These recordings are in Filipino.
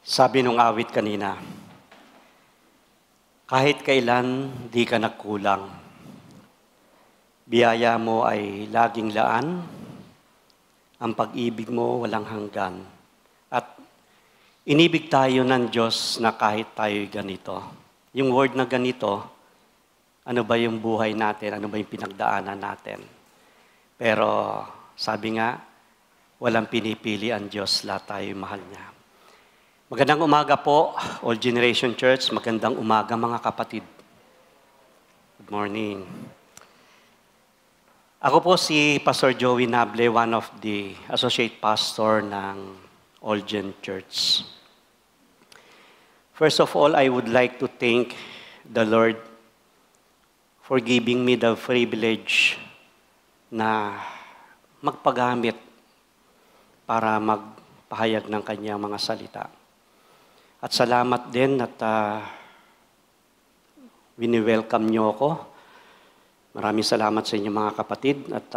Sabi nung awit kanina, kahit kailan di ka nagkulang. Biyaya mo ay laging laan, ang pag-ibig mo walang hanggan. At inibig tayo ng Diyos na kahit tayo'y ganito. Yung word na ganito, ano ba yung buhay natin, ano ba yung pinagdaanan natin. Pero sabi nga, walang pinipili ang Diyos, lahat tayo'y mahal niya. Magandang umaga po, All Generation Church. Magandang umaga mga kapatid. Good morning. Ako po si Pastor Joey Nable, one of the associate pastor ng All Gen Church. First of all, I would like to thank the Lord for giving me the privilege na magpagamit para magpahayag ng kanyang mga salita. At salamat din at wini-welcome niyo ako. Maraming salamat sa inyo mga kapatid. At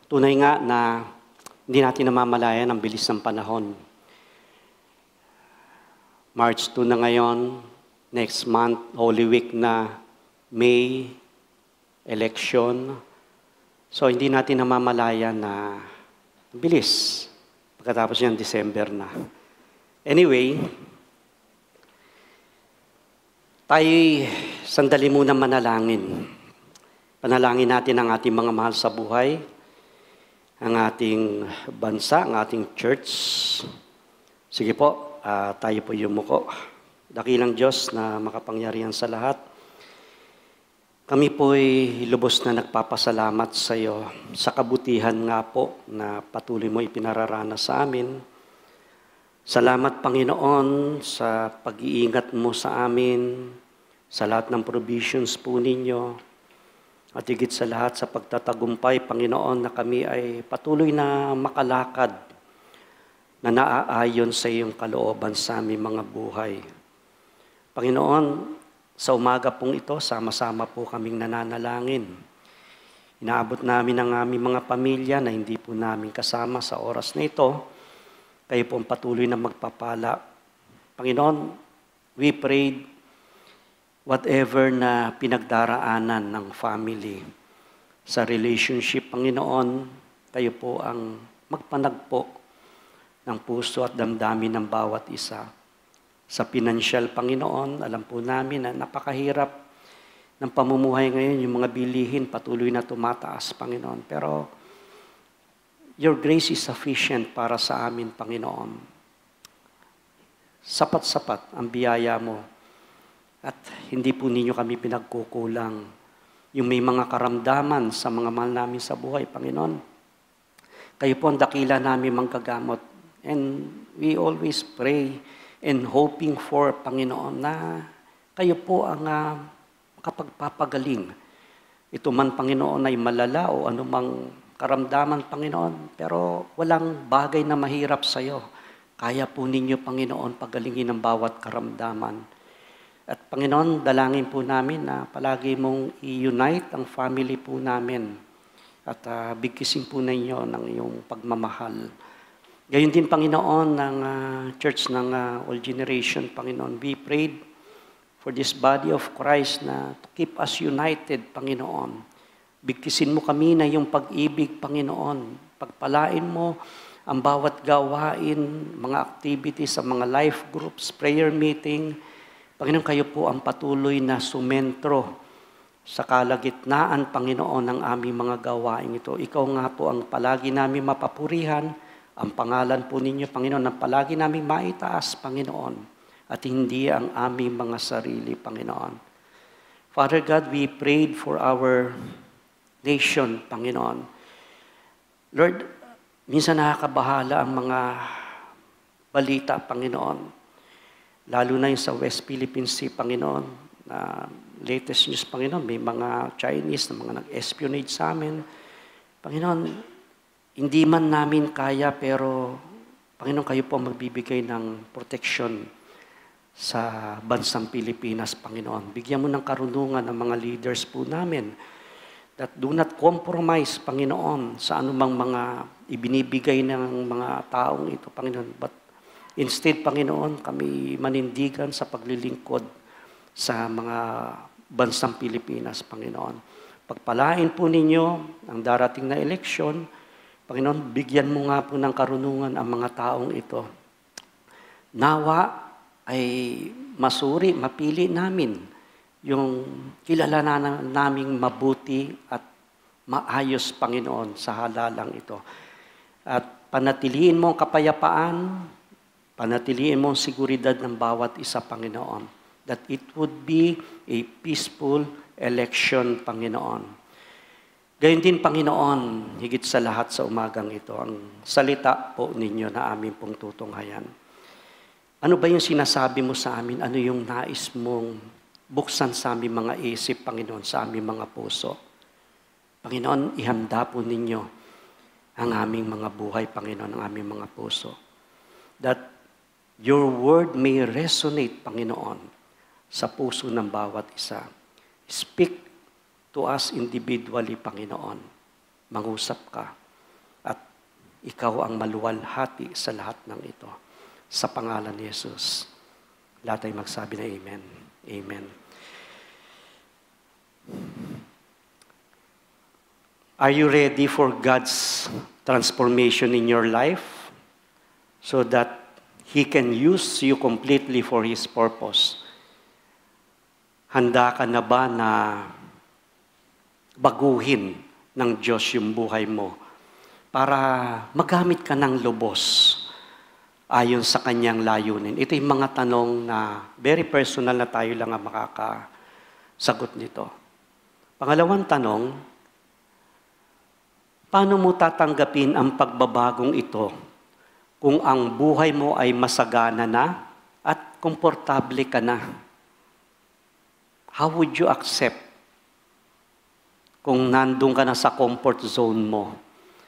tunay nga na hindi natin namamalayan ang bilis ng panahon. March 2 na ngayon, next month, Holy Week na, May, election. So hindi natin namamalayan na bilis. Pagkatapos yan, December na. Anyway, tayo'y sandali muna manalangin. Panalangin natin ang ating mga mahal sa buhay, ang ating bansa, ang ating church. Sige po, tayo po yumuko. Dakilang Diyos na makapangyarihan sa lahat. Kami po'y lubos na nagpapasalamat sa iyo sa kabutihan nga po na patuloy mo ipinararanas sa amin. Salamat Panginoon sa pag-iingat mo sa amin, sa lahat ng provisions po ninyo, at higit sa lahat sa pagtatagumpay, Panginoon, na kami ay patuloy na makalakad na naaayon sa iyong kalooban sa aming mga buhay. Panginoon, sa umaga pong ito, sama-sama po kaming nananalangin. Inaabot namin ang aming mga pamilya na hindi po namin kasama sa oras na ito. Kayo po ang patuloy na magpapala. Panginoon, we prayed whatever na pinagdaraanan ng family sa relationship, Panginoon, kayo po ang magpanagpo ng puso at damdamin ng bawat isa. Sa financial, Panginoon, alam po namin na napakahirap ng pamumuhay ngayon, yung mga bilihin patuloy na tumataas, Panginoon. Pero your grace is sufficient para sa amin, Panginoon. Sapat-sapat ang biyaya mo. At hindi po ninyo kami pinagkukulang. Yung may mga karamdaman sa mga mahal namin sa buhay, Panginoon. Kayo po ang dakila namin manggagamot. And we always pray and hoping for, Panginoon, na kayo po ang makapagpapagaling. Ito man, Panginoon, ay malala o anumang karamdaman, Panginoon. Pero walang bagay na mahirap sa iyo. Kaya po ninyo, Panginoon, pagalingin ang bawat karamdaman. At Panginoon, dalangin po namin na palagi mong i-unite ang family po namin at bigkisin po ninyo ng iyong pagmamahal. Gayon din, Panginoon, ng church ng All Generation, Panginoon, we prayed for this body of Christ na to keep us united, Panginoon. Bigkisin mo kami na yung pag-ibig, Panginoon. Pagpalain mo ang bawat gawain, mga activities sa mga life groups, prayer meeting. Panginoon, kayo po ang patuloy na sumentro sa kalagitnaan, Panginoon, ng aming mga gawain ito. Ikaw nga po ang palagi namin mapapurihan, ang pangalan po ninyo, Panginoon, ang palagi namin maitaas, Panginoon, at hindi ang aming mga sarili, Panginoon. Father God, we prayed for our nation, Panginoon. Lord, minsan nakakabahala ang mga balita, Panginoon. Lalo na yung sa West Philippine Sea, Panginoon, na latest news, Panginoon, may mga Chinese na mga nag-espionage sa amin. Panginoon, hindi man namin kaya, pero Panginoon, kayo po magbibigay ng protection sa bansang Pilipinas, Panginoon. Bigyan mo ng karunungan ng mga leaders po namin that do not compromise, Panginoon, sa anumang mga ibinibigay ng mga taong ito, Panginoon, but Instead, Panginoon, kami manindigan sa paglilingkod sa mga bansang Pilipinas, Panginoon. Pagpalain po ninyo ang darating na eleksyon, Panginoon, bigyan mo nga po ng karunungan ang mga taong ito. Nawa ay masuri, mapili namin yung kilalanan naming mabuti at maayos, Panginoon, sa halalang ito. At panatiliin mo ang kapayapaan, panatiliin mo ang seguridad ng bawat isa, Panginoon. That it would be a peaceful election, Panginoon. Gayun din, Panginoon, higit sa lahat sa umagang ito, ang salita po ninyo na aming pong tutunghayan. Ano ba yung sinasabi mo sa amin? Ano yung nais mong buksan sa aming mga isip, Panginoon, sa aming mga puso? Panginoon, ihanda po ninyo ang aming mga buhay, Panginoon, ang aming mga puso. That your word may resonate, Panginoon, sa puso ng bawat isa. Speak to us individually, Panginoon. Mangusap ka at ikaw ang maluwalhati sa lahat ng ito. Sa pangalan ni Jesus, lahat ay magsabi na amen. Amen. Are you ready for God's transformation in your life so that He can use you completely for His purpose? Handa ka na ba na baguhin ng Diyos yung buhay mo para magamit ka ng lubos ayon sa kanyang layunin? Ito yung mga tanong na very personal na tayo lang ang makakasagot nito. Pangalawang tanong, paano mo tatanggapin ang pagbabagong ito kung ang buhay mo ay masagana na at komportable ka na? How would you accept kung nandun ka na sa comfort zone mo?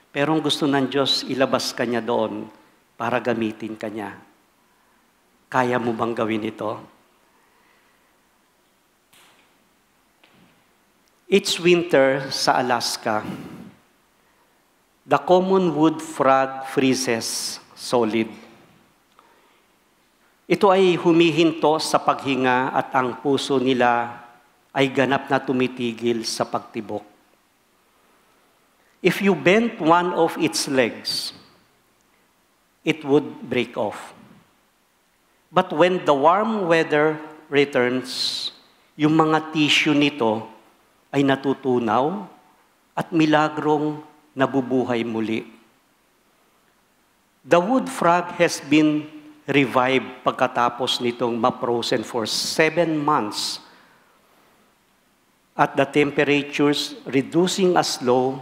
Pero ang gusto ng Diyos, ilabas ka niya doon para gamitin ka niya. Kaya mo bang gawin ito? It's winter sa Alaska. The common wood frog freezes solid. Ito ay humihinto sa paghinga at ang puso nila ay ganap na tumitigil sa pagtibok. If you bent one of its legs, it would break off. But when the warm weather returns, yung mga tissue nito ay natutunaw at milagrong nabubuhay muli. The wood frog has been revived pagkatapos nitong ma-frozen for 7 months at the temperatures reducing as low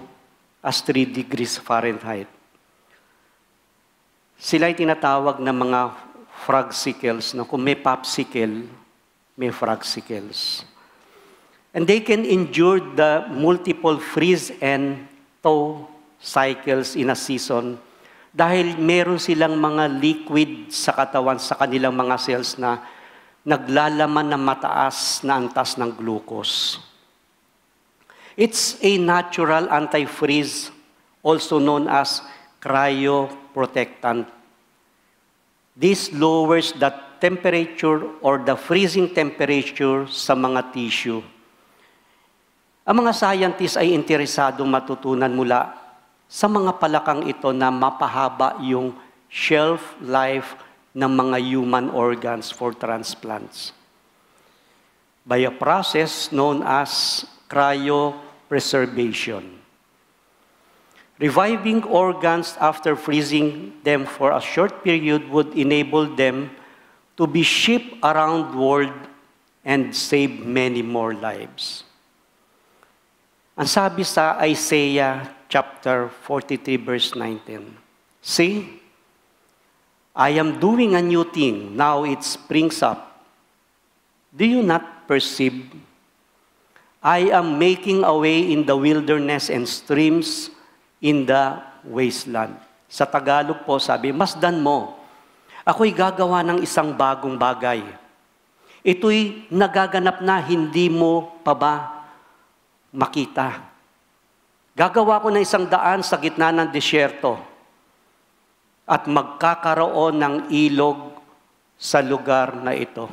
as 3 degrees Fahrenheit. Sila ay tinatawag na mga frogsicles, na kung may popsicle, may frogsicles. And they can endure the multiple freeze and thaw cycles in a season dahil meron silang mga liquid sa katawan, sa kanilang mga cells na naglalaman ng mataas na antas ng glucose. It's a natural anti-freeze, also known as cryoprotectant. This lowers the temperature or the freezing temperature sa mga tissue. Ang mga scientists ay interesadong matutunan mula sa mga palakang ito na mapahaba yung shelf life ng mga human organs for transplants by a process known as cryopreservation. Reviving organs after freezing them for a short period would enable them to be shipped around the world and save many more lives. Ang sabi sa Isaiah chapter 43 verse 19, "See, I am doing a new thing, now it springs up. Do you not perceive? I am making a way in the wilderness and streams in the wasteland." Sa Tagalog po sabi, masdan mo, ako'y gagawa ng isang bagong bagay. Ito'y nagaganap na, hindi mo pa ba makita? Gagawa ko ng isang daan sa gitna ng disyerto. at magkakaroon ng ilog sa lugar na ito.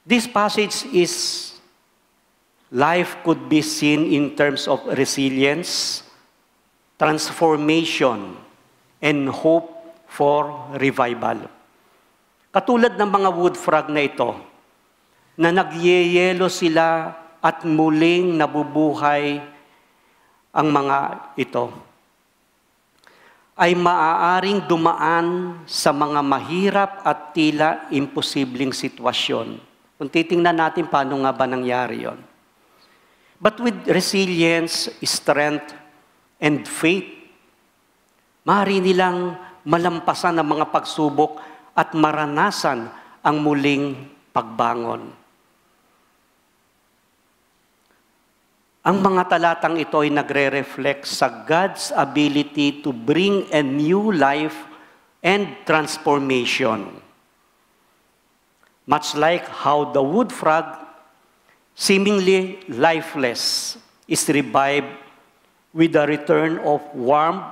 This passage is, life could be seen in terms of resilience, transformation, and hope for revival. Katulad ng mga wood frog na ito, na nagyeyelo sila at muling nabubuhay ang mga ito, ay maaaring dumaan sa mga mahirap at tila imposibleng sitwasyon. Kung titingnan natin paano nga ba nangyari yon. But with resilience, strength, and faith, maaari nilang malampasan ang mga pagsubok at maranasan ang muling pagbangon. Ang mga talatang ito ay nagre-reflect sa God's ability to bring a new life and transformation. Much like how the wood frog, seemingly lifeless, is revived with the return of warmth,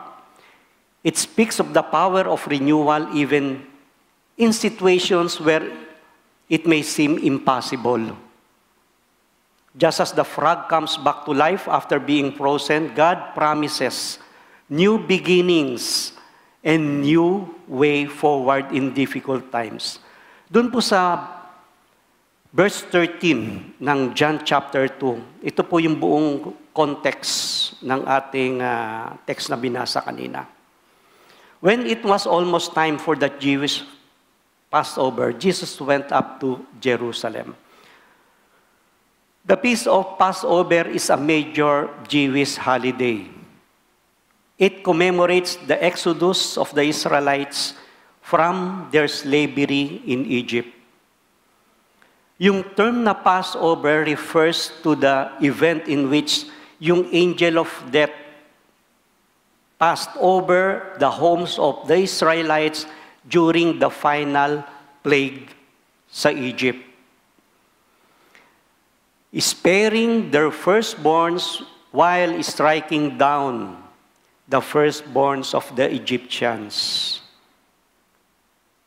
it speaks of the power of renewal even in situations where it may seem impossible. Just as the frog comes back to life after being frozen, God promises new beginnings and new way forward in difficult times. Doon po sa verse 13 ng John chapter 2, ito po yung buong context ng ating text na binasa kanina. When it was almost time for the Jewish Passover, Jesus went up to Jerusalem. The feast of Passover is a major Jewish holiday. It commemorates the exodus of the Israelites from their slavery in Egypt. Yung term na Passover refers to the event in which yung angel of death passed over the homes of the Israelites during the final plague sa Egypt, sparing their firstborns while striking down the firstborns of the Egyptians.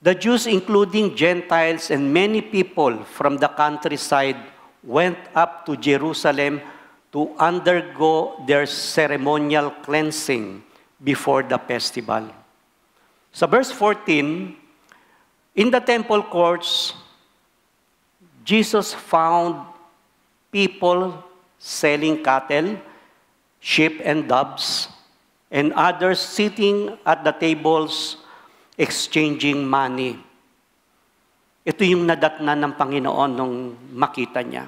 The Jews, including Gentiles and many people from the countryside, went up to Jerusalem to undergo their ceremonial cleansing before the festival. Sa verse 14, in the temple courts, Jesus found people selling cattle, sheep, and doves, and others sitting at the tables exchanging money. Ito yung nadatnan ng Panginoon nung makita niya.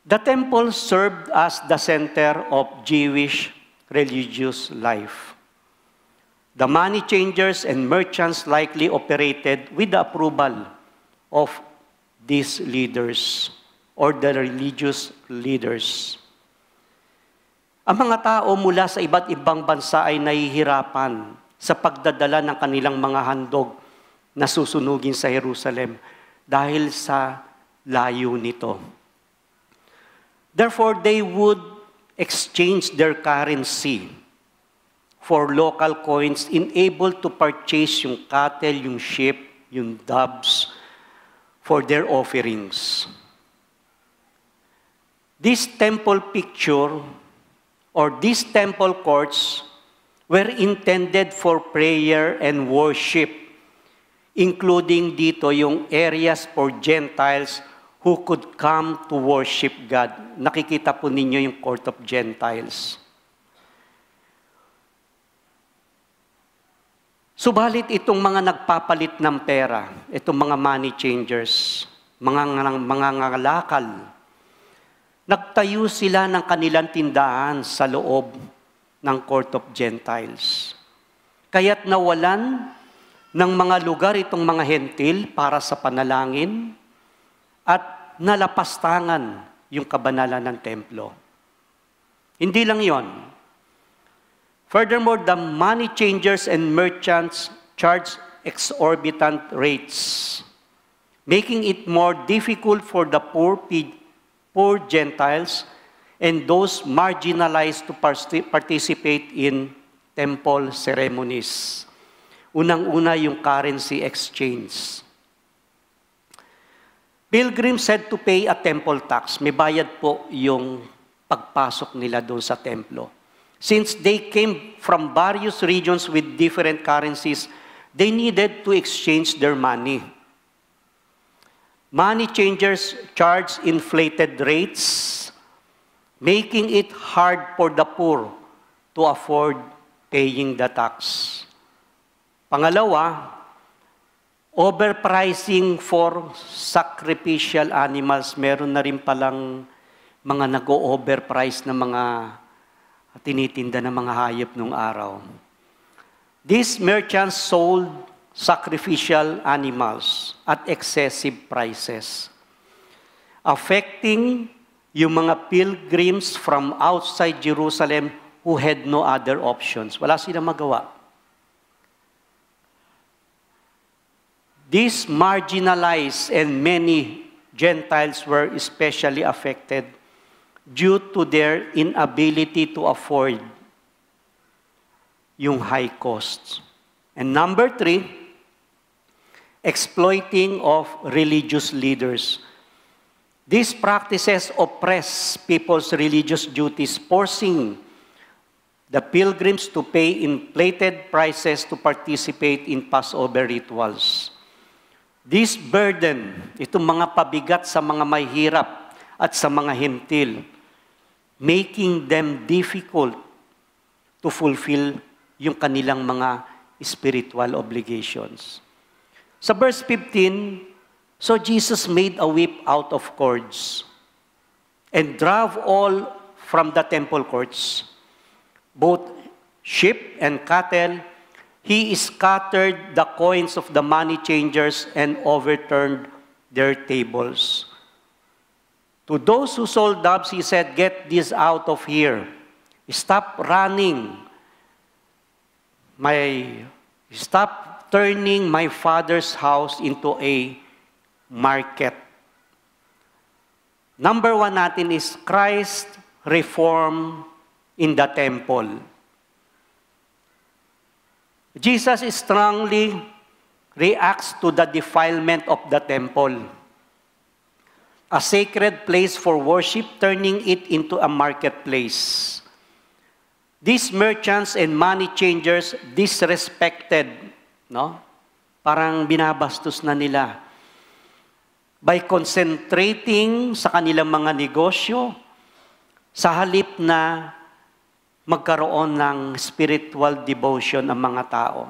The temple served as the center of Jewish religious life. The money changers and merchants likely operated with the approval of these leaders or the religious leaders. Ang mga tao mula sa iba't ibang bansa ay nahihirapan sa pagdadala ng kanilang mga handog na susunugin sa Jerusalem dahil sa layo nito. Therefore, they would exchange their currency for local coins, enabled to purchase yung cattle, yung sheep, yung doves for their offerings. This temple picture or these temple courts were intended for prayer and worship, including dito yung areas for Gentiles who could come to worship God. Nakikita po ninyo yung court of Gentiles. Subalit itong mga nagpapalit ng pera, itong mga money changers, mga ngalakal, nagtayo sila ng kanilang tindahan sa loob ng court of Gentiles. Kaya't nawalan ng mga lugar itong mga hentil para sa panalangin at nalapastangan yung kabanalan ng templo. Hindi lang yon. Furthermore, the money changers and merchants charge exorbitant rates, making it more difficult for the poor Gentiles and those marginalized to participate in temple ceremonies. Unang-una yung currency exchange. Pilgrims had to pay a temple tax. May bayad po yung pagpasok nila doon sa templo. Since they came from various regions with different currencies, they needed to exchange their money. Money changers charged inflated rates, making it hard for the poor to afford paying the tax. Pangalawa, overpricing for sacrificial animals. Meron na rin palang mga nag-o-overprice na mga tinitinda ng mga hayop nung araw. These merchants sold sacrificial animals at excessive prices, affecting yung mga pilgrims from outside Jerusalem who had no other options. Wala silang magawa. These marginalized and many Gentiles were especially affected due to their inability to afford yung high costs. And number 3, exploiting of religious leaders. These practices oppress people's religious duties, forcing the pilgrims to pay inflated prices to participate in Passover rituals. This burden, itong mga pabigat sa mga mahihirap at sa mga hentil, making them difficult to fulfill yung kanilang mga spiritual obligations. Sa verse 15, so Jesus made a whip out of cords and drove all from the temple courts, both sheep and cattle. He scattered the coins of the money changers and overturned their tables. To those who sold doves, he said, "Get this out of here. Stop running. Stop turning my Father's house into a market." Number 1 natin is Christ reform in the temple. Jesus strongly reacts to the defilement of the temple, a sacred place for worship, turning it into a marketplace. These merchants and money changers disrespected, no? Parang binabastos na nila. By concentrating sa kanilang mga negosyo, sa halip na magkaroon ng spiritual devotion ang mga tao.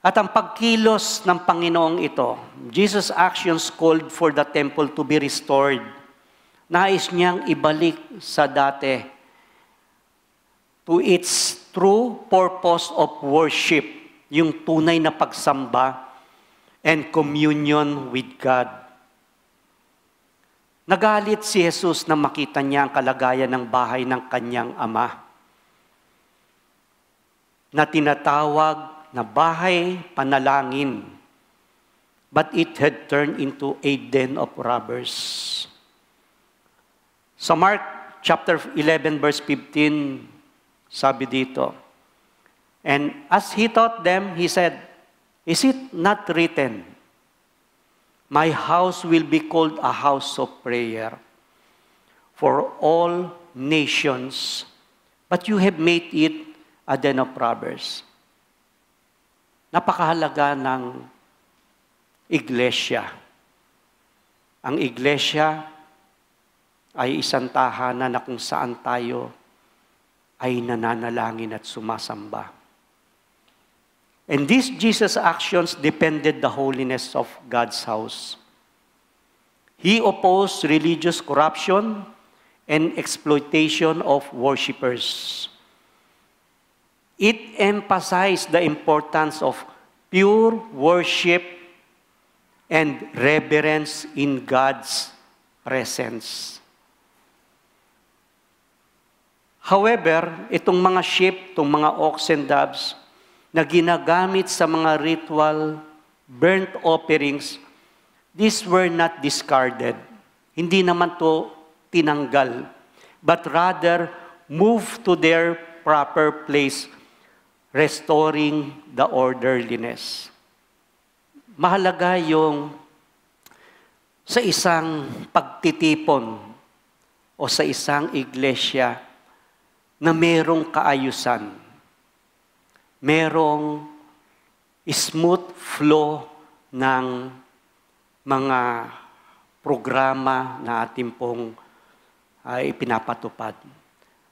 At ang pagkilos ng Panginoong ito, Jesus' actions called for the temple to be restored. Nais niyang ibalik sa dati to its true purpose of worship, yung tunay na pagsamba and communion with God. Nagalit si Jesus na makita niya ang kalagayan ng bahay ng kanyang ama, na tinatawag na bahay panalangin, but it had turned into a den of robbers. Sa Mark chapter 11 verse 15, sabi dito, and as he taught them, he said, "Is it not written, my house will be called a house of prayer for all nations, but you have made it a den of robbers." Napakahalaga ng iglesia. Ang iglesia ay isang tahanan na kung saan tayo ay nananalangin at sumasamba. And these Jesus' actions depended the holiness of God's house. He opposed religious corruption and exploitation of worshipers. It emphasized the importance of pure worship and reverence in God's presence. However, itong mga sheep, itong mga oxen, doves, na ginagamit sa mga ritual burnt offerings, these were not discarded. Hindi naman to tinanggal, but rather moved to their proper place, restoring the orderliness. Mahalaga yung sa isang pagtitipon o sa isang iglesia na merong kaayusan, merong smooth flow ng mga programa na ating pong ipinapatupad.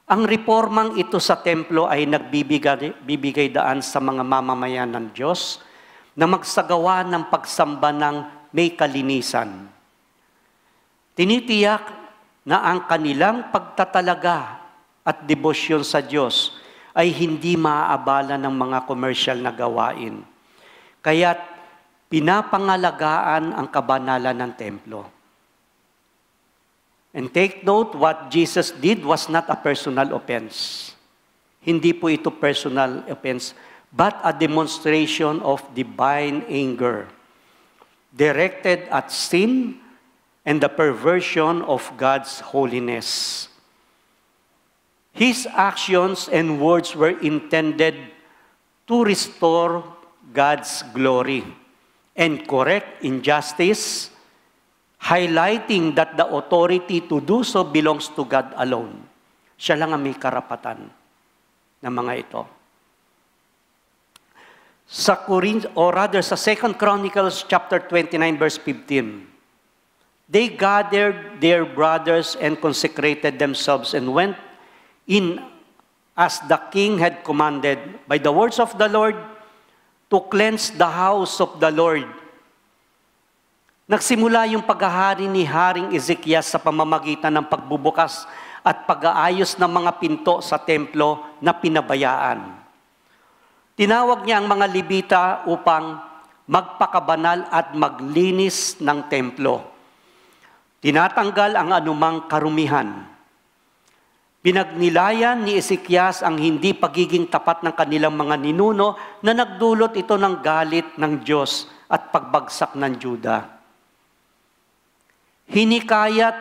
Ang reformang ito sa templo ay nagbibigay daan sa mga mamamayan ng Diyos na magsagawa ng pagsamba ng may kalinisan. Tinitiyak na ang kanilang pagtatalaga at debosyon sa Diyos ay hindi maaabala ng mga komersyal na gawain. Kaya't pinapangalagaan ang kabanalan ng templo. And take note, what Jesus did was not a personal offense. Hindi po ito personal offense, but a demonstration of divine anger, directed at sin and the perversion of God's holiness. His actions and words were intended to restore God's glory and correct injustice, highlighting that the authority to do so belongs to God alone. Siya lang ang may karapatan ng mga ito. Sa 2 Chronicles chapter 29 verse 15, they gathered their brothers and consecrated themselves and went in as the king had commanded by the words of the Lord to cleanse the house of the Lord. Nagsimula yung paghahari ni Haring Ezekias sa pamamagitan ng pagbubukas at pag-aayos ng mga pinto sa templo na pinabayaan. Tinawag niya ang mga Levita upang magpakabanal at maglinis ng templo. Tinatanggal ang anumang karumihan. Pinagnilayan ni Ezekias ang hindi pagiging tapat ng kanilang mga ninuno na nagdulot ito ng galit ng Diyos at pagbagsak ng Juda. Hinikayat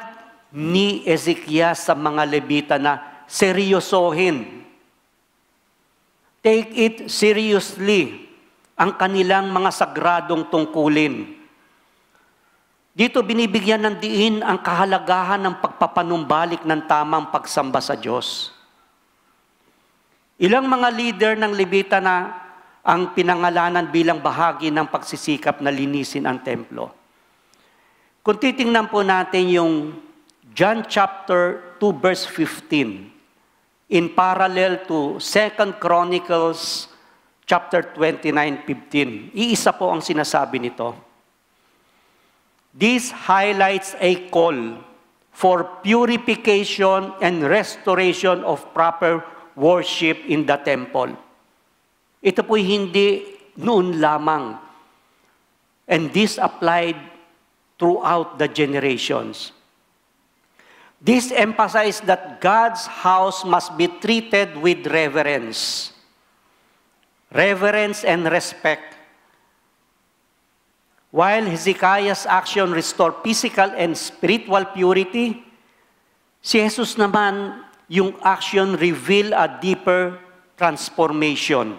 ni Ezekias sa mga Levita na seryosohin. Take it seriously ang kanilang mga sagradong tungkulin. Dito binibigyan ng diin ang kahalagahan ng pagpapanumbalik ng tamang pagsamba sa Diyos. Ilang mga leader ng Levita na ang pinangalanan bilang bahagi ng pagsisikap na linisin ang templo. Kung titingnan po natin yung John chapter 2 verse 15, in parallel to 2 Chronicles chapter 29:15, iisa po ang sinasabi nito. This highlights a call for purification and restoration of proper worship in the temple. Ito po'y hindi noon lamang. And this applied throughout the generations. This emphasized that God's house must be treated with reverence. Reverence and respect. While Hezekiah's action restored physical and spiritual purity, si Jesus naman, yung action reveal a deeper transformation,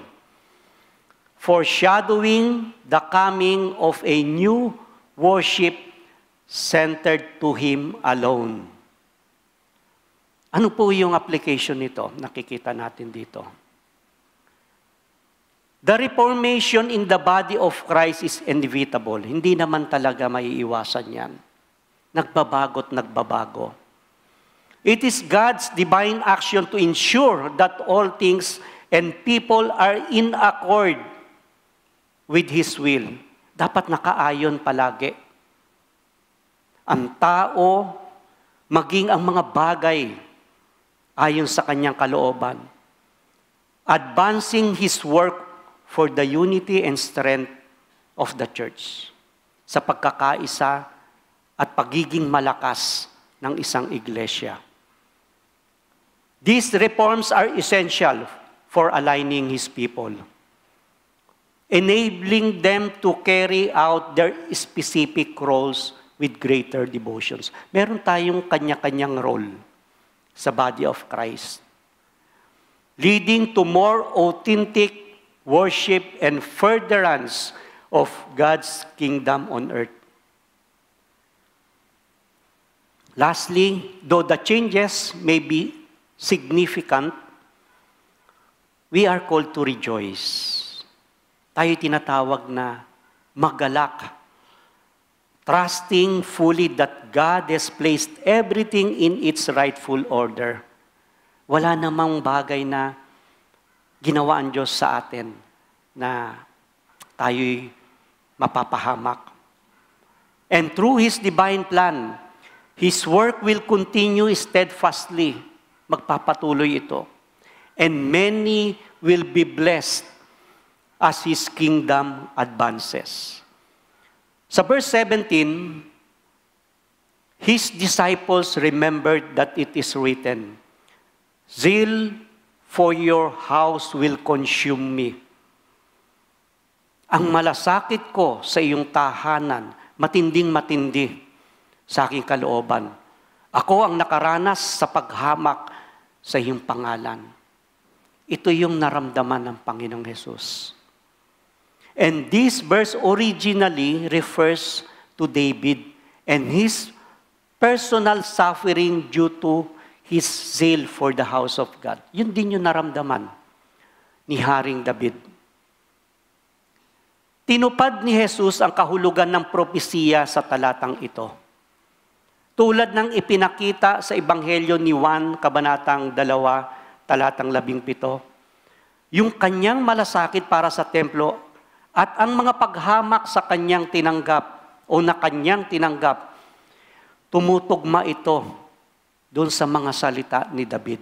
foreshadowing the coming of a new worship centered to Him alone. Ano po yung application nito? Nakikita natin dito. The reformation in the body of Christ is inevitable. Hindi naman talaga maiiwasan yan. Nagbabago't nagbabago. It is God's divine action to ensure that all things and people are in accord with His will. Dapat nakaayon palagi. Ang tao, maging ang mga bagay ayon sa kanyang kalooban. Advancing His work for the unity and strength of the church. Sa pagkakaisa at pagiging malakas ng isang iglesia. These reforms are essential for aligning His people, enabling them to carry out their specific roles with greater devotions. Meron tayong kanya-kanyang role sa body of Christ. leading to more authentic worship and furtherance of God's kingdom on earth. Lastly, though the changes may be significant, we are called to rejoice. Tayo tinatawag na magalak, trusting fully that God has placed everything in its rightful order. Wala namang bagay na ginawa ang Diyos sa atin na tayo'y mapapahamak. And through His divine plan, His work will continue steadfastly. Magpapatuloy ito. And many will be blessed as His kingdom advances. Sa verse 17, His disciples remembered that it is written, "Zeal for your house will consume me." Ang malasakit ko sa iyong tahanan, matinding-matindi sa aking kalooban. Ako ang nakaranas sa paghamak sa iyong pangalan. Ito yung naramdaman ng Panginoong Hesus. And this verse originally refers to David and his personal suffering due to his zeal for the house of God. Yun din yung naramdaman ni Haring David. Tinupad ni Jesus ang kahulugan ng propesiya sa talatang ito. Tulad ng ipinakita sa Ebanghelyo ni Juan, Kabanatang 2, talatang 17, yung kanyang malasakit para sa templo at ang mga paghamak sa kanyang tinanggap o na kanyang tinanggap, tumutugma ito doon sa mga salita ni David.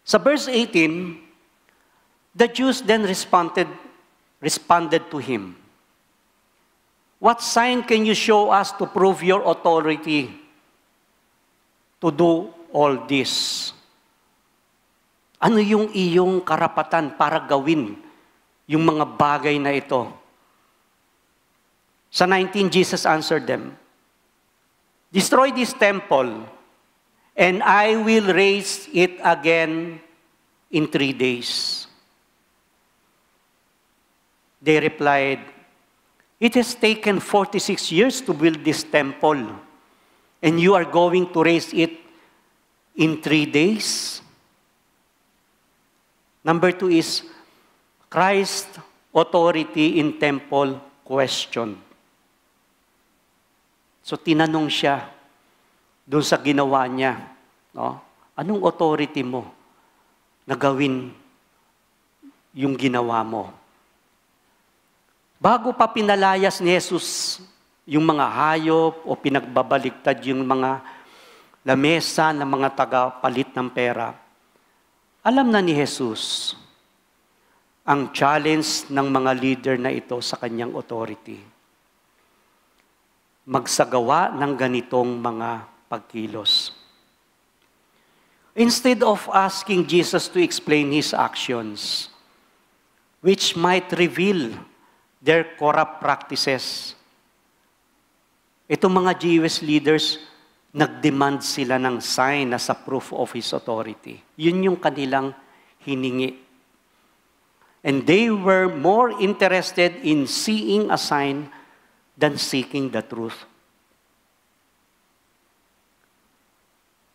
Sa verse 18, the Jews then responded to him, "What sign can you show us to prove your authority to do all this?" Ano yung iyong karapatan para gawin yung mga bagay na ito? Sa 19, Jesus answered them, "Destroy this temple, and I will raise it again in 3 days." They replied, "It has taken 46 years to build this temple, and you are going to raise it in 3 days? Number 2 is Christ's authority in temple questioned. So tinanong siya doon sa ginawa niya, no? Anong authority mo na gawin yung ginawa mo? Bago pa pinalayas ni Jesus yung mga hayop o pinagbabaligtad yung mga lamesa ng mga tagapalit ng pera, alam na ni Jesus ang challenge ng mga leader na ito sa kanyang authority. Magsagawa ng ganitong mga pagkilos. Instead of asking Jesus to explain His actions, which might reveal their corrupt practices, itong mga Jewish leaders, nag-demand sila ng sign as a proof of His authority. Yun yung kanilang hiningi. And they were more interested in seeing a sign than seeking the truth.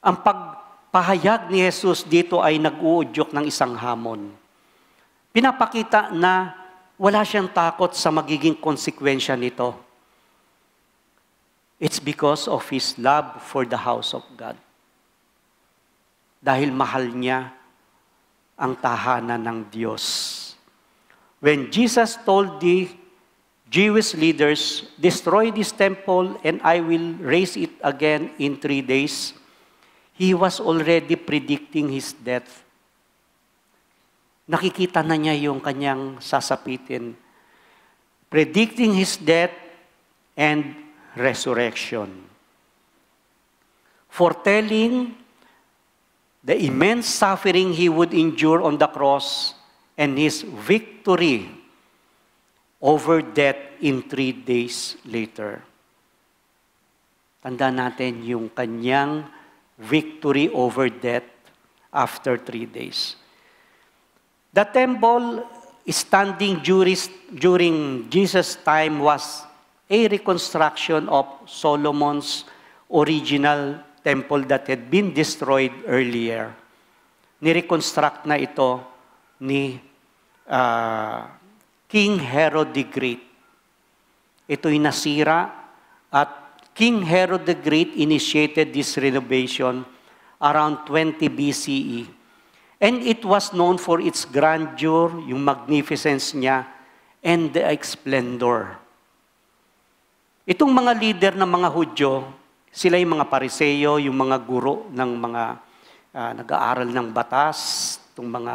Ang pagpahayag ni Jesus dito ay nag-uudyok ng isang hamon. Pinapakita na wala siyang takot sa magiging konsekwensya nito. It's because of His love for the house of God. Dahil mahal niya ang tahanan ng Diyos. When Jesus told the Jewish leaders, "Destroy this temple and I will raise it again in 3 days," He was already predicting His death. Nakikita na niya yung kanyang sasapitin. Predicting His death and resurrection. Foretelling the immense suffering He would endure on the cross and His victory over death in 3 days later. Tandaan natin yung kanyang victory over death after 3 days. The temple standing during Jesus' time was a reconstruction of Solomon's original temple that had been destroyed earlier. Nireconstruct na ito ni King Herod the Great. Ito'y nasira at King Herod the Great initiated this renovation around 20 BCE. And it was known for its grandeur, yung magnificence niya, and the splendor. Itong mga leader ng mga Hudyo, sila yung mga Pariseo, yung mga guro ng mga nag-aaral ng batas, itong mga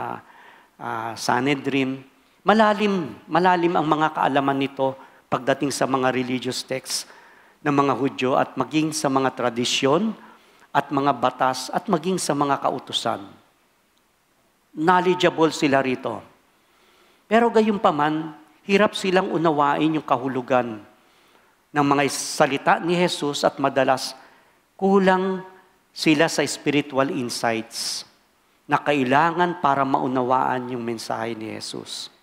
Sanhedrin. Malalim ang mga kaalaman nito pagdating sa mga religious texts ng mga Hudyo at maging sa mga tradisyon at mga batas at maging sa mga kautusan. Knowledgeable sila rito. Pero gayunpaman, hirap silang unawain yung kahulugan ng mga salita ni Jesus at madalas kulang sila sa spiritual insights na kailangan para maunawaan yung mensahe ni Jesus.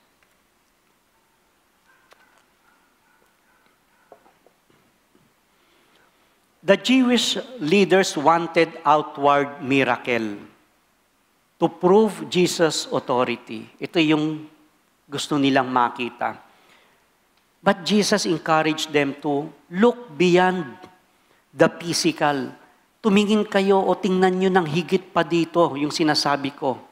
The Jewish leaders wanted outward miracle to prove Jesus' authority. Ito yung gusto nilang makita. But Jesus encouraged them to look beyond the physical. Tumingin kayo o tingnan nyo ng higit pa dito, yung sinasabi ko.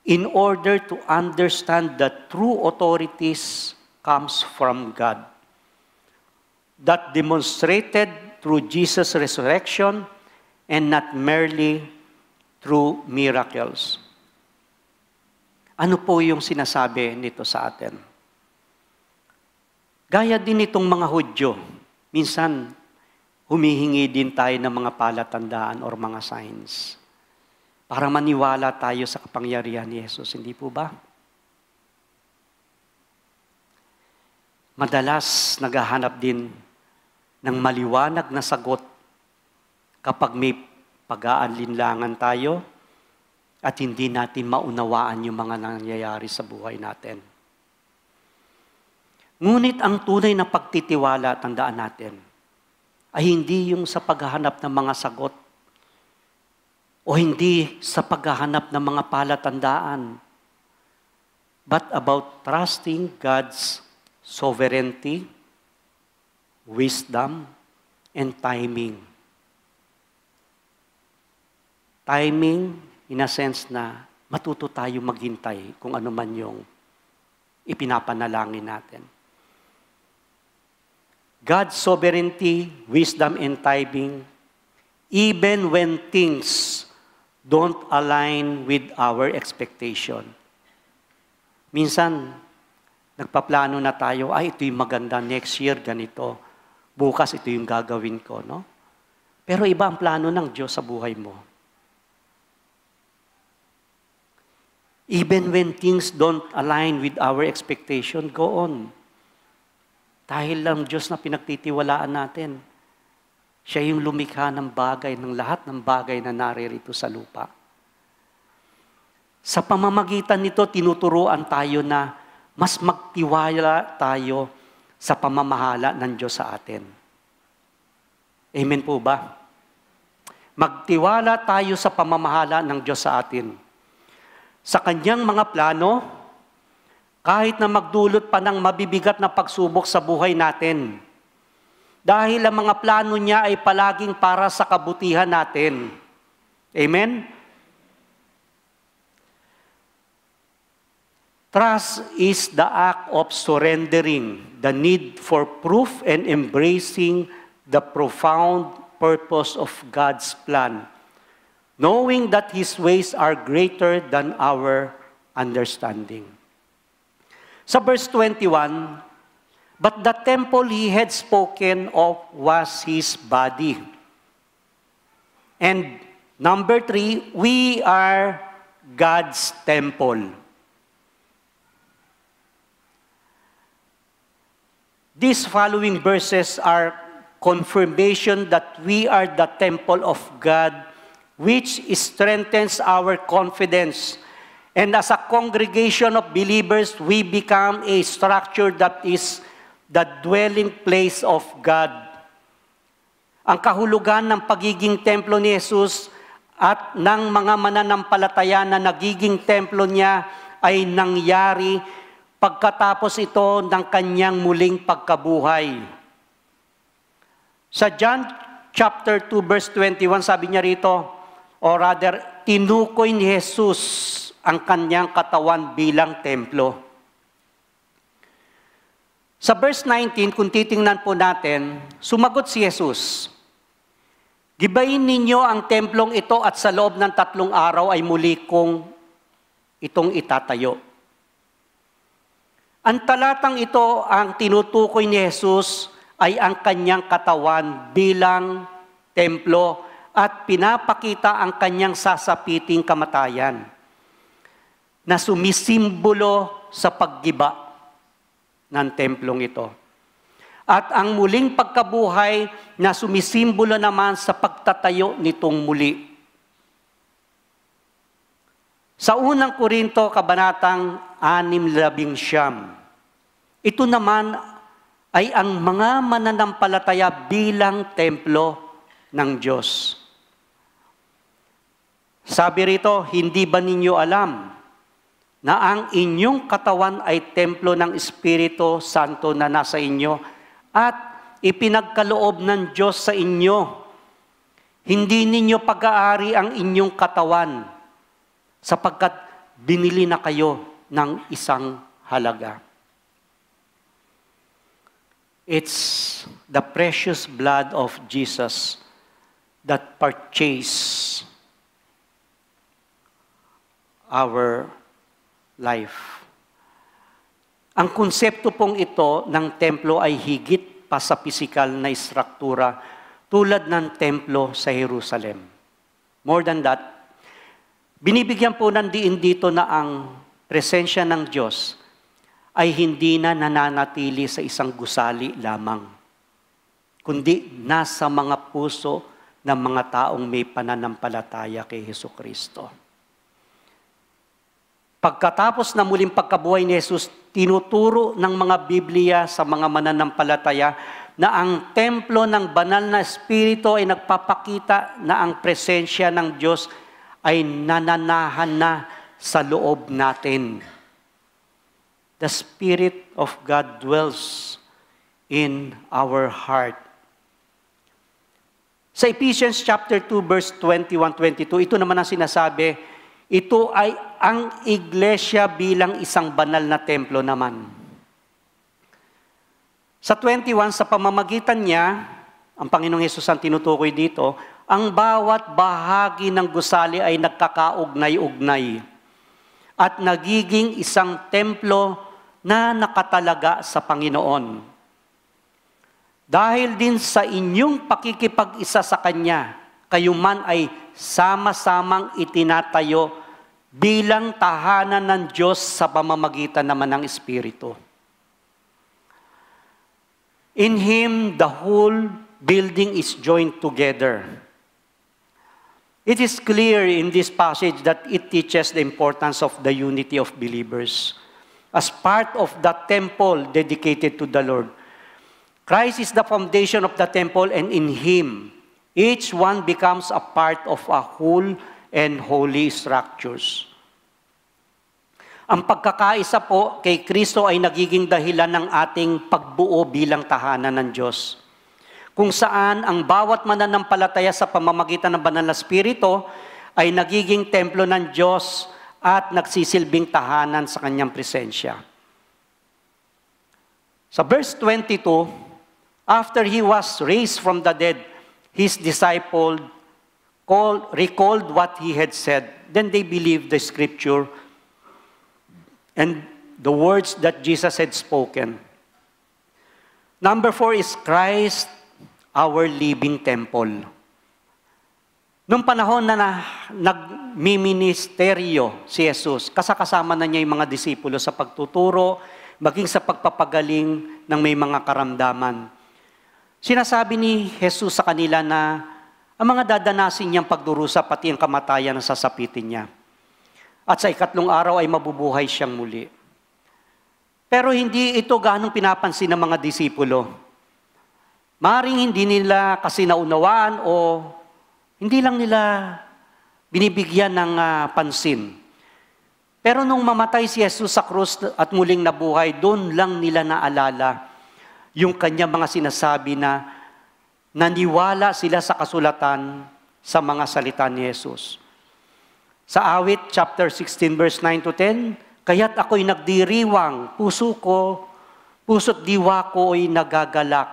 In order to understand that true authorities comes from God. That demonstrated through Jesus' resurrection and not merely through miracles. Ano po yung sinasabi nito sa atin? Gaya din itong mga Hudyo, minsan humihingi din tayo ng mga palatandaan or mga signs para maniwala tayo sa kapangyarihan ni Jesus. Hindi po ba? Madalas naghahanap din ng maliwanag na sagot kapag may pag-aalinlangan tayo at hindi natin maunawaan yung mga nangyayari sa buhay natin. Ngunit ang tunay na pagtitiwala, tandaan natin, ay hindi yung sa paghahanap ng mga sagot o hindi sa paghahanap ng mga palatandaan, but about trusting God's sovereignty, wisdom, and timing. Timing, in a sense na matuto tayo maghintay kung ano man yung ipinapanalangin natin. God's sovereignty, wisdom, and timing, even when things don't align with our expectation. Minsan, nagpaplano na tayo, ito yung maganda, next year ganito, bukas ito yung gagawin ko, no? Pero iba ang plano ng Diyos sa buhay mo. Even when things don't align with our expectation, go on. Dahil lang Diyos na pinagtitiwalaan natin. Siya yung lumikha ng bagay, ng lahat ng bagay na naririto sa lupa. Sa pamamagitan nito, tinuturuan tayo na mas magtiwala tayo sa pamamahala ng Diyos sa atin. Amen po ba? Magtiwala tayo sa pamamahala ng Diyos sa atin. Sa kanyang mga plano, kahit na magdulot pa ng mabibigat na pagsubok sa buhay natin. Dahil ang mga plano niya ay palaging para sa kabutihan natin. Amen? Trust is the act of surrendering the need for proof and embracing the profound purpose of God's plan, knowing that His ways are greater than our understanding. Sa verse 21, but the temple He had spoken of was His body. And number 3, we are God's temple. These following verses are confirmation that we are the temple of God which strengthens our confidence. And as a congregation of believers, we become a structure that is the dwelling place of God. Ang kahulugan ng pagiging templo ni Jesus at ng mga mananampalataya na nagiging templo niya ay nangyari pagkatapos ito ng kanyang muling pagkabuhay. Sa John chapter 2 verse 21, sabi niya rito, or rather, tinukoy ni Jesus ang kanyang katawan bilang templo. Sa verse 19, kung titingnan po natin, sumagot si Jesus, "Gibayin ninyo ang templong ito at sa loob ng 3 araw ay muli kong itong itatayo." Ang talatang ito, ang tinutukoy ni Jesus, ay ang kanyang katawan bilang templo at pinapakita ang kanyang sasapiting kamatayan na sumisimbolo sa paggiba ng templong ito. At ang muling pagkabuhay na sumisimbolo naman sa pagtatayo nitong muli. Sa unang Korinto, kabanatang 6:19, ito naman ay ang mga mananampalataya bilang templo ng Diyos. Sabi rito, "Hindi ba ninyo alam na ang inyong katawan ay templo ng Espiritu Santo na nasa inyo at ipinagkaloob ng Diyos sa inyo? Hindi ninyo pag-aari ang inyong katawan sapagkat binili na kayo ng isang halaga." It's the precious blood of Jesus that purchased our life. Ang konsepto pong ito ng templo ay higit pa sa pisikal na istruktura tulad ng templo sa Jerusalem. More than that, binibigyan po ng diin dito na ang presensya ng Diyos ay hindi na nananatili sa isang gusali lamang, kundi nasa mga puso ng mga taong may pananampalataya kay Hesukristo. Pagkatapos na muling pagkabuhay ni Jesus, tinuturo ng mga Biblia sa mga mananampalataya na ang templo ng banal na Espiritu ay nagpapakita na ang presensya ng Diyos ay nananahan na sa loob natin. The Spirit of God dwells in our heart. Sa Ephesians chapter 2 verse 21-22, ito naman ang sinasabi, ito ay ang iglesia bilang isang banal na templo naman. Sa 21, sa pamamagitan niya, ang Panginoong Hesus ang tinutukoy dito, ang bawat bahagi ng gusali ay nagkakaugnay-ugnay at nagiging isang templo na nakatalaga sa Panginoon. Dahil din sa inyong pakikipag-isa sa Kanya, kayo man ay sama-samang itinatayo bilang tahanan ng Diyos sa pamamagitan naman ng Espiritu. In Him, the whole building is joined together. It is clear in this passage that it teaches the importance of the unity of believers as part of the temple dedicated to the Lord. Christ is the foundation of the temple, and in Him, each one becomes a part of a whole and holy structures. Ang pagkakaisa po kay Kristo ay nagiging dahilan ng ating pagbuo bilang tahanan ng Diyos, kung saan ang bawat mananampalataya sa pamamagitan ng banal na Espiritu ay nagiging templo ng Diyos at nagsisilbing tahanan sa Kanyang presensya. Sa verse 22, after He was raised from the dead, His disciples recalled what He had said. Then they believed the Scripture and the words that Jesus had spoken. Number 4 is Christ, our living temple. Noong panahon na nagmiministeryo si Jesus, kasama na niya yung mga disipulo sa pagtuturo, maging sa pagpapagaling ng may mga karamdaman. Sinasabi ni Jesus sa kanila na Ang mga dadanasin niyang pagdurusa, pati ang kamatayan na sasapitin niya. At sa ikatlong araw ay mabubuhay siyang muli. Pero hindi ito ganong pinapansin ng mga disipulo. Maring hindi nila kasi naunawaan o hindi lang nila binibigyan ng pansin. Pero nung mamatay si Jesus sa krus at muling nabuhay, doon lang nila naalala yung kanyang mga sinasabi na naniwala sila sa kasulatan sa mga salita ni Jesus. Sa Awit, chapter 16, verse 9 to 10, kaya't ako'y nagdiriwang, puso't diwa ko ay nagagalak.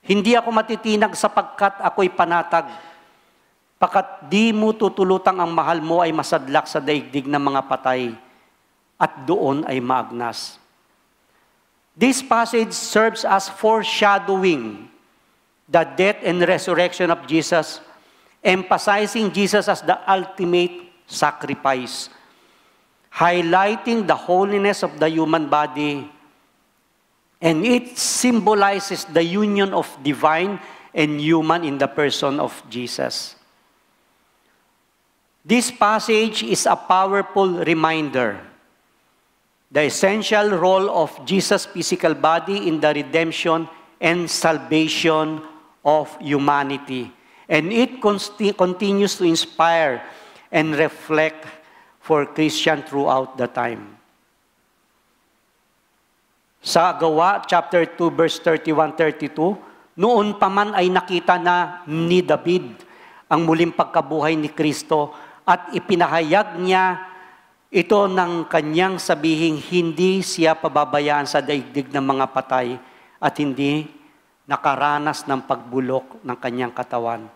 Hindi ako matitinag sapagkat ako'y panatag. Pakat di mo tutulutang ang mahal mo ay masadlak sa daigdig ng mga patay at doon ay maagnas. This passage serves as foreshadowing the death and resurrection of Jesus, emphasizing Jesus as the ultimate sacrifice, highlighting the holiness of the human body, and it symbolizes the union of divine and human in the person of Jesus. This passage is a powerful reminder, the essential role of Jesus' physical body in the redemption and salvation of humanity. And it continues to inspire and reflect for Christians throughout the time. Sa Gawa, chapter 2, verse 31-32, noon pa man ay nakita na ni David ang muling pagkabuhay ni Kristo at ipinahayag niya ito ng kanyang sabihing hindi siya pababayaan sa daigdig ng mga patay at hindi nakaranas ng pagbulok ng kanyang katawan.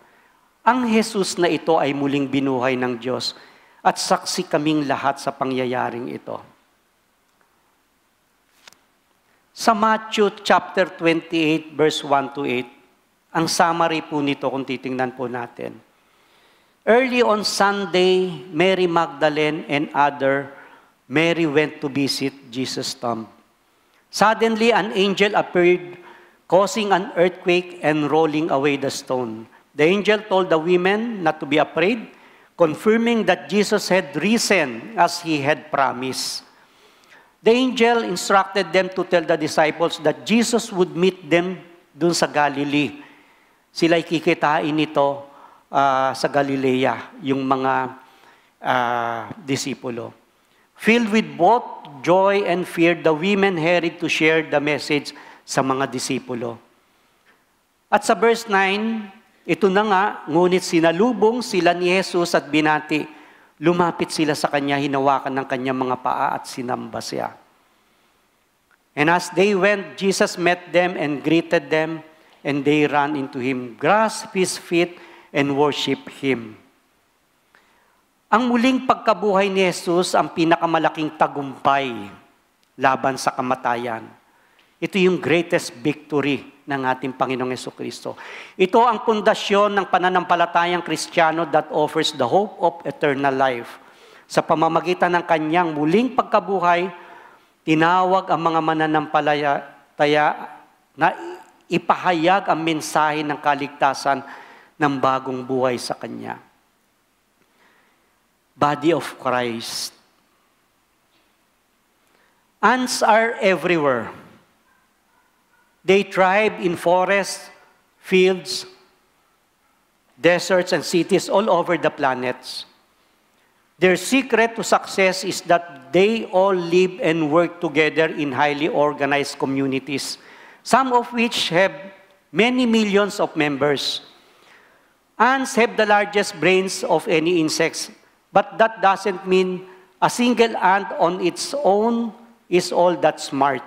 Ang Jesus na ito ay muling binuhay ng Diyos at saksi kaming lahat sa pangyayaring ito. Sa Matthew chapter 28 verse 1 to 8, ang summary po nito kung titingnan po natin. Early on Sunday, Mary Magdalene and Mary went to visit Jesus' tomb. Suddenly, an angel appeared, causing an earthquake and rolling away the stone. The angel told the women not to be afraid, confirming that Jesus had risen as he had promised. The angel instructed them to tell the disciples that Jesus would meet them dun sa Galilee. Sila'y kikitain nito sa Galilea, yung mga disipulo. Filled with both joy and fear, the women hurried to share the message sa mga disipulo. At sa verse 9, ito na nga, ngunit sinalubong sila ni Jesus at binati. Lumapit sila sa kanya, hinawakan ng kanyang mga paa at sinamba siya. And as they went, Jesus met them and greeted them, and they ran into him, grasped his feet, and worship Him. Ang muling pagkabuhay ni Jesus ang pinakamalaking tagumpay laban sa kamatayan. Ito yung greatest victory ng ating Panginoong Jesucristo. Ito ang pundasyon ng pananampalatayang Kristiyano that offers the hope of eternal life. Sa pamamagitan ng kanyang muling pagkabuhay, tinawag ang mga mananampalataya na ipahayag ang mensahe ng kaligtasan ng bagong buhay sa Kanya. Body of Christ. Ants are everywhere. They thrive in forests, fields, deserts, and cities all over the planets. Their secret to success is that they all live and work together in highly organized communities, some of which have many millions of members. Ants have the largest brains of any insects, but that doesn't mean a single ant on its own is all that smart.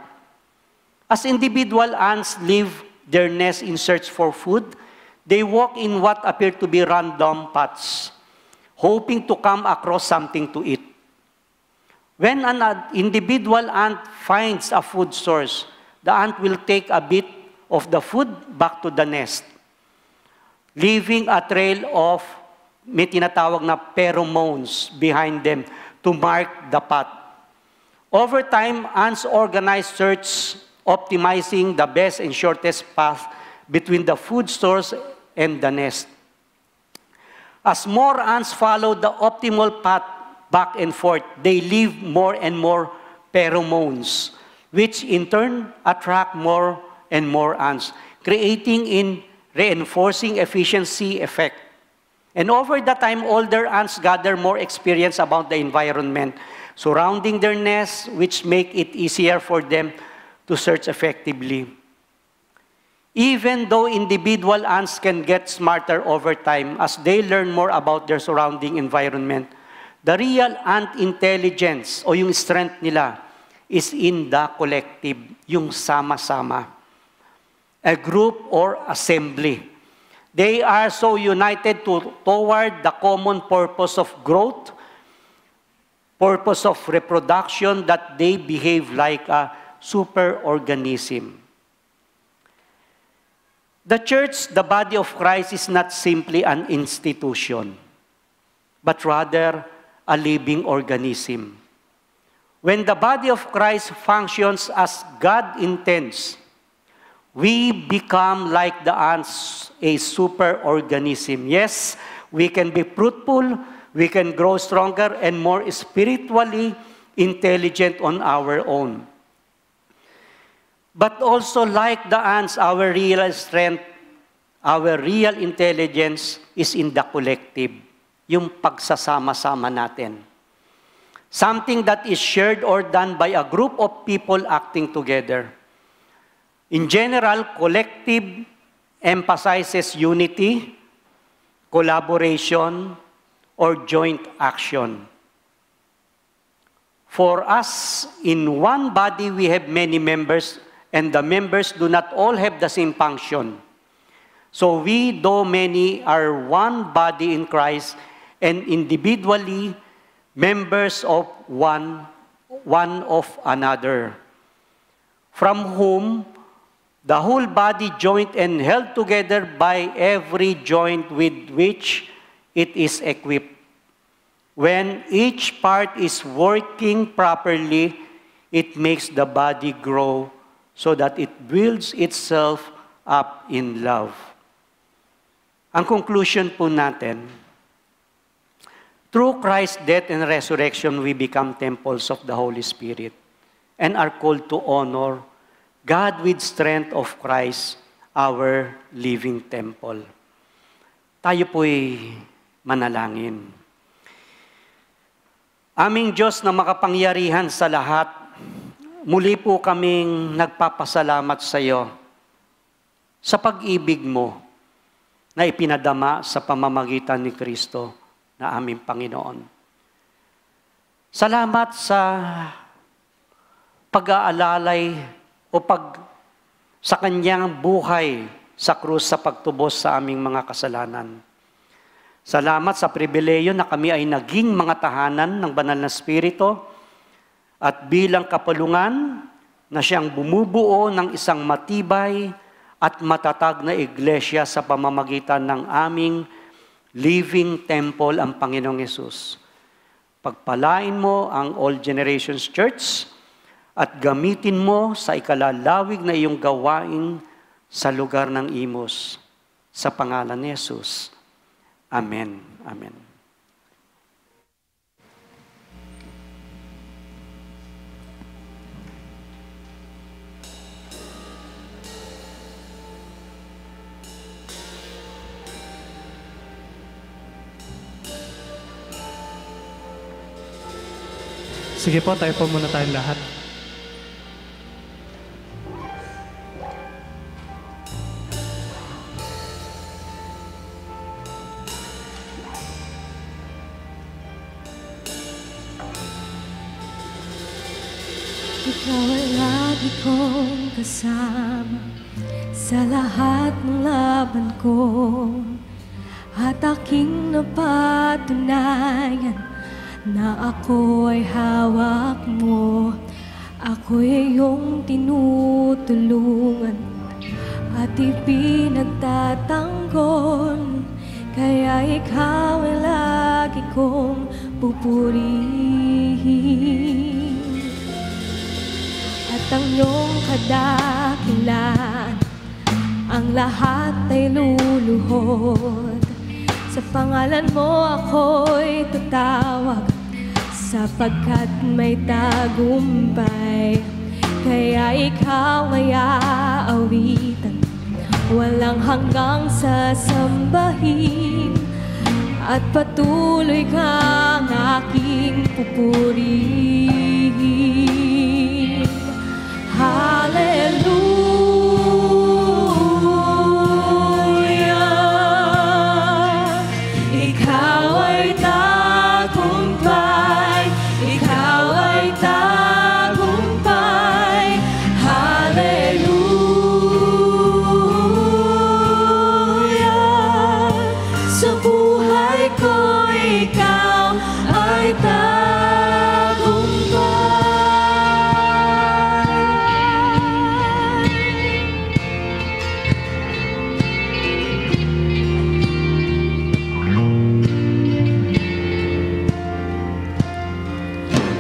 As individual ants leave their nest in search for food, they walk in what appear to be random paths, hoping to come across something to eat. When an individual ant finds a food source, the ant will take a bit of the food back to the nest, leaving a trail of, may tinatawag na pheromones behind them to mark the path. Over time, ants organize search, optimizing the best and shortest path between the food source and the nest. As more ants follow the optimal path back and forth, they leave more and more pheromones, which in turn attract more and more ants, creating in reinforcing efficiency effect. And over the time, older ants gather more experience about the environment surrounding their nests, which make it easier for them to search effectively. Even though individual ants can get smarter over time as they learn more about their surrounding environment, the real ant intelligence o yung strength nila is in the collective, yung sama-sama. A group or assembly. They are so united toward the common purpose of growth, purpose of reproduction, that they behave like a superorganism. The church, the body of Christ, is not simply an institution, but rather a living organism. When the body of Christ functions as God intends, we become like the ants, a superorganism. Yes, we can be fruitful, we can grow stronger and more spiritually intelligent on our own. But also like the ants, our real strength, our real intelligence is in the collective, yung pagsasama-sama natin. Something that is shared or done by a group of people acting together. In general, collective emphasizes unity, collaboration, or joint action. For us, in one body, we have many members, and the members do not all have the same function. So we, though many, are one body in Christ, and individually members of one of another, from whom the whole body joined and held together by every joint with which it is equipped. When each part is working properly, it makes the body grow so that it builds itself up in love. Ang conclusion po natin, through Christ's death and resurrection, we become temples of the Holy Spirit and are called to honor God with strength of Christ, our living temple. Tayo po'y manalangin. Aming Diyos na makapangyarihan sa lahat, muli po kaming nagpapasalamat sa iyo sa pag-ibig mo na ipinadama sa pamamagitan ni Kristo na aming Panginoon. Salamat sa pag-aalalay o sa kanyang buhay sa krus sa pagtubos sa aming mga kasalanan. Salamat sa pribileyo na kami ay naging mga tahanan ng banal na Espiritu at bilang kapulungan na siyang bumubuo ng isang matibay at matatag na iglesia sa pamamagitan ng aming living temple, ang Panginoong Yesus. Pagpalain mo ang All Generations Church at gamitin mo sa ikalalawig na iyong gawain sa lugar ng Imos. Sa pangalan ni Yesus. Amen. Amen. Sige po, tayo po muna tayong lahat. Ikaw ay lagi kong kasama sa lahat ng laban ko, at aking napatunayan na ako ay hawak mo. Ako'y iyong tinutulungan at ipinagtatanggol, kaya ikaw ay lagi kong pupurihin. At ang iyong kadakilan, ang lahat ay luluhod Sa pangalan mo ako'y tatawag, sapagkat may tagumpay. Kaya ikaw ay aawitan, walang hanggang sasambahin, at patuloy kang aking pupurihin. Hallelujah. Ikaw ay tagumpay, ikaw ay tagumpay. Hallelujah. Sa buhay ko ikaw ay tagumpay.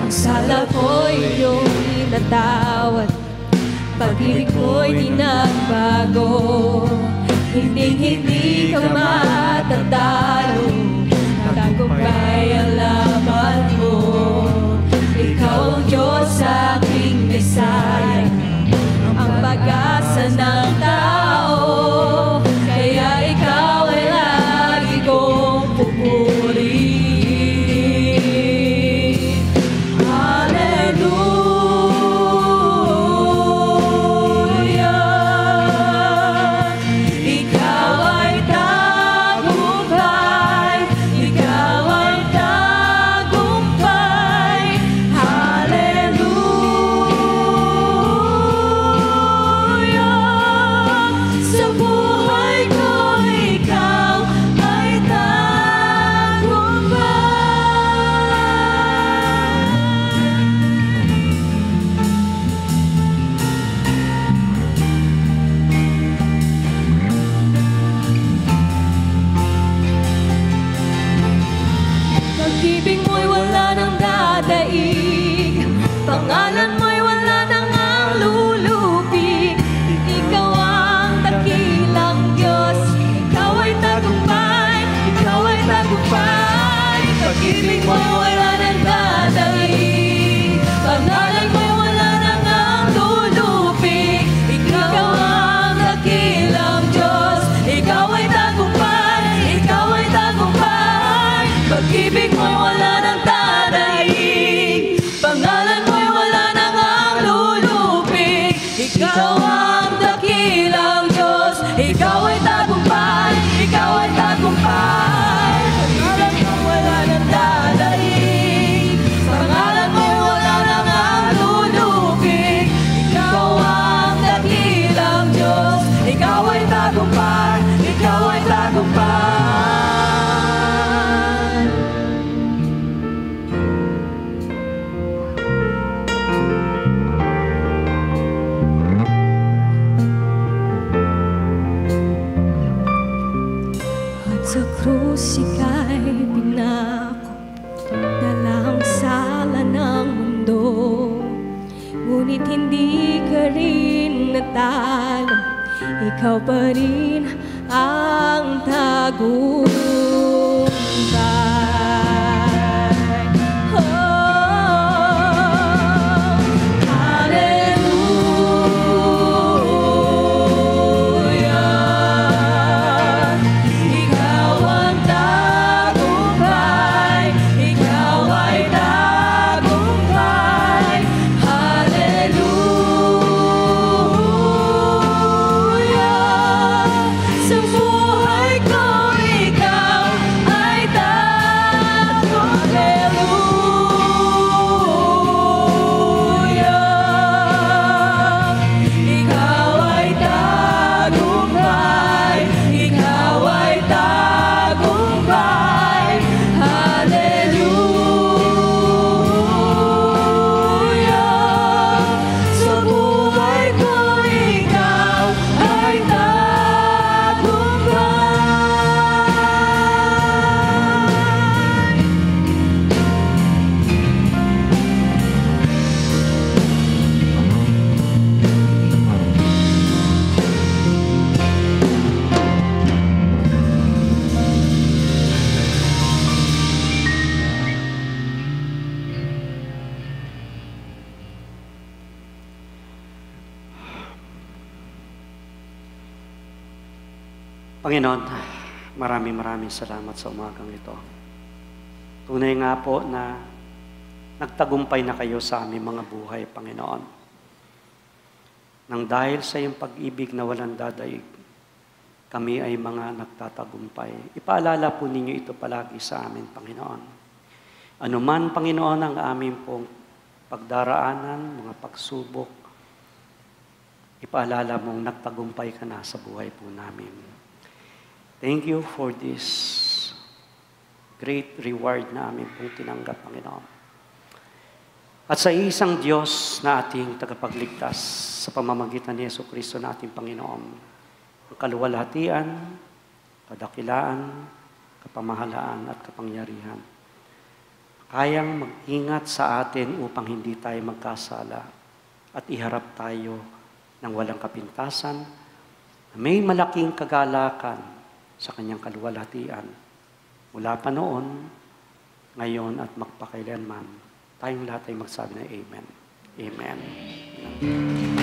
Ang sala ko'y iyong inatawad, pag-ibig ko'y di nagbago. Hindi ka matatalo, tagumpay ang laban mo. Ikaw ang Diyos sa aking Mesaya, ang pag-asa ng tao. Kaya ikaw ay lagi kong pupurihin. Hallelujah. Ikaw ay tagumpay, ikaw ay tagumpay. Hallelujah. Sa buhay ko ikaw ay tagumpay. Pag-ibig mo'y wala nang dadaig, pangalan mo'y wala nang ang lulupig. Ikaw ang dakilang Diyos, ikaw ay tagumpay, ikaw ay tagumpay. Pag-ibig mo'y wala nang dadaig, pangalan mo'y wala nang ang lulupig. Ikaw ang dakilang Diyos, ikaw ay tagumpay, ikaw ay tagumpay. Pag-ibig mo'y wala nang dadaig, pangalan mo'y wala nang ang lulupig. Ikaw ang dakilang Diyos, ikaw ay tagumpay, ikaw ay tagumpay. Pangalan mo'y wala nang dadaig, pangalan mo'y wala nang ang lulupig. Ikaw ang dakilang Diyos, ikaw ay tagumpay, ikaw ay tagumpay. At sa krus ika'y pinako, dalang sala ng mundo. Ngunit hindi ka rin natalo, ikaw pa rin ang tagumpay. Oh, hallelujah. Ikaw ang tagumpay, ikaw ay tagumpay. Hallelujah. Sa buhay ko ikaw Panginoon, maraming salamat sa umagang ito. Tunay nga po na nagtagumpay na kayo sa aming mga buhay, Panginoon. Nang dahil sa iyong pag-ibig na walang dadaig, kami ay mga nagtatagumpay. Ipaalala po ninyo ito palagi sa amin, Panginoon. Ano man, Panginoon, ang aming pong pagdaraanan, mga pagsubok, ipaalala mong nagtagumpay ka na sa buhay po namin. Thank you for this great reward na amin pong tinanggap, Panginoon. At sa isang Diyos na ating tagapagligtas sa pamamagitan ni Jesucristo na ating Panginoon, ang kaluwalhatian, kadakilaan, kapamahalaan at kapangyarihan. Kayang mag-ingat sa atin upang hindi tayo magkasala at iharap tayo ng walang kapintasan, may malaking kagalakan sa kanyang kaluwalhatian. Mula pa noon, ngayon at magpakailanman, tayong lahat ay magsabi ng Amen. Amen.